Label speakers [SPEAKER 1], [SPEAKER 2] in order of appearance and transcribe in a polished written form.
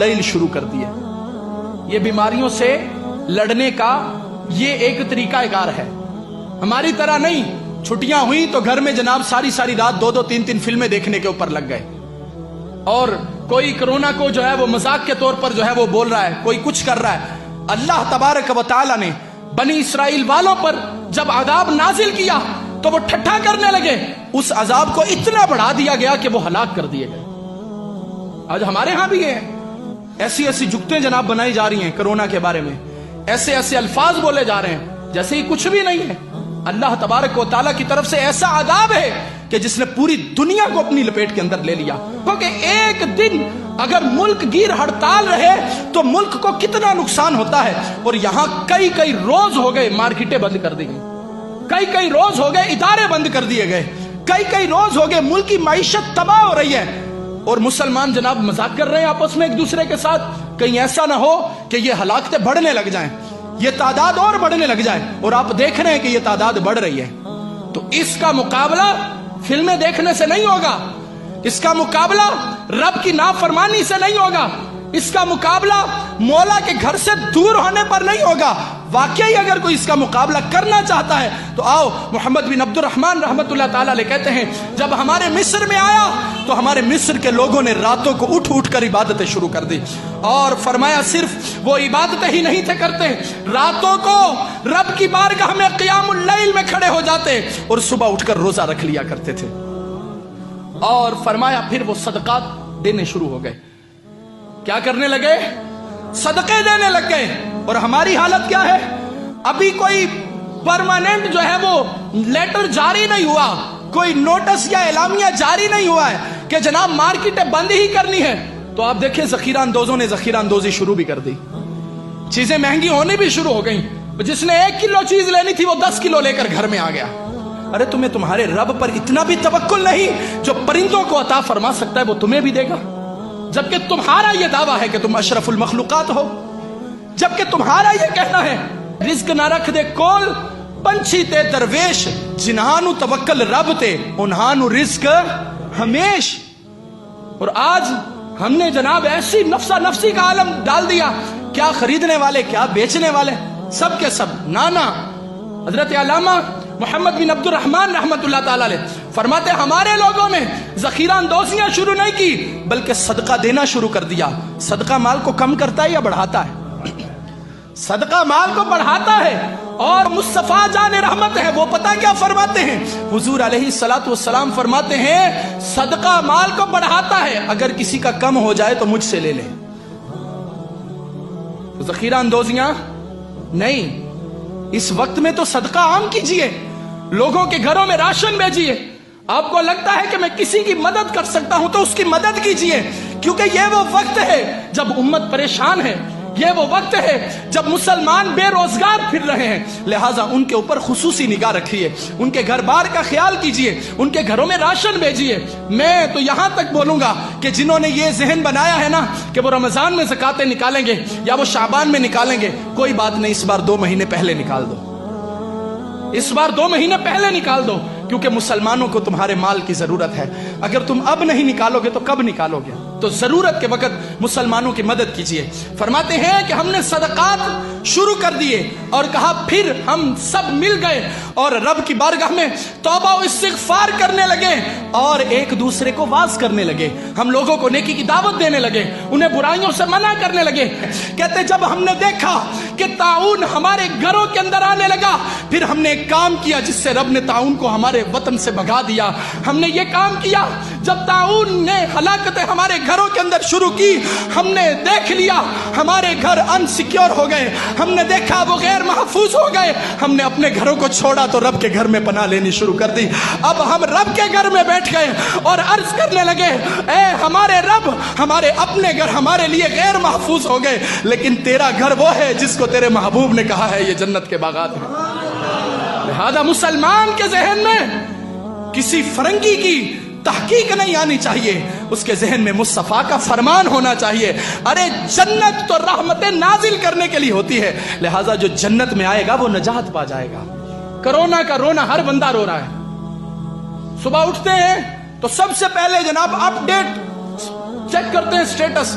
[SPEAKER 1] اللیل شروع کر دیے. یہ بیماریوں سے لڑنے کا یہ ایک طریقہ کار ہے. ہماری طرح نہیں چھٹیاں ہوئی تو گھر میں جناب ساری رات 2-3 فلمیں دیکھنے کے اوپر لگ گئے. اور کوئی کرونا کو جو ہے وہ مذاق کے طور پر جو ہے وہ بول رہا ہے, کوئی کچھ کر رہا ہے. اللہ تبارک و تعالی نے بنی اسرائیل والوں پر جب عذاب نازل کیا تو وہ ٹھٹھا کرنے لگے. اس عذاب کو اتنا بڑھا دیا گیا کہ وہ ہلاک کر دیے گئے. آج ہمارے ہاں بھی ہے ایسی جگتیں جناب بنائی جا رہی ہیں کرونا کے بارے میں, ایسے الفاظ بولے جا رہے ہیں جیسے ہی کچھ بھی نہیں ہے. اللہ تبارک و تعالیٰ کی طرف سے ایسا عذاب ہے کہ جس نے پوری دنیا کو اپنی لپیٹ کے اندر لے لیا. کیونکہ ایک دن اگر ملک گیر ہڑتال رہے تو ملک کو کتنا نقصان ہوتا ہے. اور یہاں کئی روز ہو گئے مارکیٹیں بند کر دی گئی, کئی روز ہو گئے ادارے بند کر دیے گئے, کئی روز ہو گئے ملک کی معیشت تباہ ہو رہی ہے. اور مسلمان جناب مذاق کر رہے ہیں آپس میں ایک دوسرے کے ساتھ. کہیں ایسا نہ ہو کہ یہ ہلاکتیں بڑھنے لگ جائیں, یہ تعداد اور بڑھنے لگ جائے. اور آپ دیکھ رہے ہیں کہ یہ تعداد بڑھ رہی ہے. تو اس کا مقابلہ فلمیں دیکھنے سے نہیں ہوگا, اس کا مقابلہ رب کی نافرمانی سے نہیں ہوگا, اس کا مقابلہ مولا کے گھر سے دور ہونے پر نہیں ہوگا. واقعی اگر کوئی اس کا مقابلہ کرنا چاہتا ہے تو آؤ. محمد بن عبد الرحمن رحمت اللہ تعالی علیہ کہتے ہیں جب ہمارے مصر میں آیا تو ہمارے مصر کے لوگوں نے راتوں کو اٹھ کر عبادتیں شروع کر دی. اور فرمایا صرف وہ عبادتیں ہی نہیں تھے کرتے, راتوں کو رب کی بارگاہ میں قیام اللیل میں کھڑے ہو جاتے اور صبح اٹھ کر روزہ رکھ لیا کرتے تھے. اور فرمایا پھر وہ صدقات دینے شروع ہو گئے. کیا کرنے لگے؟ صدقے دینے لگ گئے. اور ہماری حالت کیا ہے؟ ابھی کوئی پرماننٹ جو ہے وہ لیٹر جاری نہیں ہوا, کوئی نوٹس یا اعلامیہ جاری نہیں ہوا ہے کہ جناب مارکیٹیں بند ہی کرنی ہے. تو آپ دیکھیں ذخیرہ اندوزوں نے ذخیرہ اندوزی شروع بھی کر دی, چیزیں مہنگی ہونے بھی شروع ہو گئیں. جس نے 1 کلو چیز لینی تھی وہ 10 کلو لے کر گھر میں آ گیا. ارے تمہیں تمہارے رب پر اتنا بھی توکل نہیں؟ جو پرندوں کو عطا فرما سکتا ہے وہ تمہیں بھی دے گا, جبکہ تمہارا یہ دعویٰ ہے کہ تم اشرف المخلوقات ہو, جبکہ تمہارا یہ کہنا ہے رزق نہ رکھ دے کول پنچھی تے درویش, جنہانو توکل رب تے انہانو رزق ہمیش. اور آج ہم نے جناب ایسی نفسا نفسی کا عالم ڈال دیا, کیا خریدنے والے کیا بیچنے والے سب کے سب نانا. حضرت علامہ محمد بن عبد الرحمن رحمت اللہ تعالی علیہ فرماتے ہمارے لوگوں نے ذخیرہ اندوزیاں شروع نہیں کی بلکہ صدقہ دینا شروع کر دیا. صدقہ مال کو کم کرتا ہے یا بڑھاتا ہے؟ صدقہ مال کو بڑھاتا ہے. اور مصطفیٰ جان رحمت ہے وہ پتہ کیا فرماتے ہیں؟ حضور علیہ الصلوۃ والسلام فرماتے ہیں صدقہ مال کو بڑھاتا ہے, اگر کسی کا کم ہو جائے تو مجھ سے لے لے. ذخیرہ اندوزیاں نہیں, اس وقت میں تو صدقہ عام کیجئے, لوگوں کے گھروں میں راشن بھیجیے. آپ کو لگتا ہے کہ میں کسی کی مدد کر سکتا ہوں تو اس کی مدد کیجئے, کیونکہ یہ وہ وقت ہے جب امت پریشان ہے, یہ وہ وقت ہے جب مسلمان بے روزگار پھر رہے ہیں. لہٰذا ان کے اوپر خصوصی نگاہ رکھیے, ان کے گھر بار کا خیال کیجئے, ان کے گھروں میں راشن بھیجیے. میں تو یہاں تک بولوں گا کہ جنہوں نے یہ ذہن بنایا ہے نا کہ وہ رمضان میں زکاتیں نکالیں گے یا وہ شعبان میں نکالیں گے, کوئی بات نہیں, اس بار 2 مہینے پہلے نکال دو, اس بار 2 مہینے پہلے نکال دو, کیونکہ مسلمانوں کو تمہارے مال کی ضرورت ہے. اگر تم اب نہیں نکالو گے تو کب نکالو گے؟ تو ضرورت کے وقت مسلمانوں کی مدد کیجیے. فرماتے ہیں کہ ہم نے صدقات شروع کر دیے اور کہا پھر ہم سب مل گئے اور رب کی بارگاہ میں توبہ و استغفار کرنے لگے اور ایک دوسرے کو واز کرنے لگے. ہم لوگوں کو نیکی کی دعوت دینے لگے, انہیں برائیوں سے منع کرنے لگے. کہتے جب ہم نے دیکھا کہ طاعون ہمارے گھروں کے اندر آنے لگا, پھر ہم نے ایک کام کیا جس سے رب نے طاعون کو ہمارے وطن سے بھگا دیا. ہم نے یہ کام کیا جب طاعون نے ہلاکتیں ہمارے گھروں کے اندر شروع کی, ہم نے دیکھ لیا ہمارے گھر انسیکیور ہو گئے, ہم نے دیکھا وہ غیر محفوظ ہو گئے, ہم نے اپنے گھروں کو چھوڑا تو رب کے گھر میں پناہ لینی شروع کر دی. اب ہم رب کے گھر میں بیٹھ گئے اور عرض کرنے لگے اے ہمارے رب, ہمارے اپنے گھر ہمارے لیے غیر محفوظ ہو گئے, لیکن تیرا گھر وہ ہے جس کو تیرے محبوب نے کہا ہے یہ جنت کے باغات ہیں. لہذا مسلمان کے ذہن میں کسی فرنگی کی تحقیق نہیں آنی چاہیے, اس کے ذہن میں مصطفیٰ کا فرمان ہونا چاہیے. ارے جنت تو رحمتیں نازل کرنے کے لیے ہوتی ہے, لہٰذا جو جنت میں آئے گا وہ نجات پا جائے گا. کرونا کا رونا ہر بندہ رو رہا ہے. صبح اٹھتے ہیں تو سب سے پہلے جناب اپ ڈیٹ چیک کرتے ہیں, سٹیٹس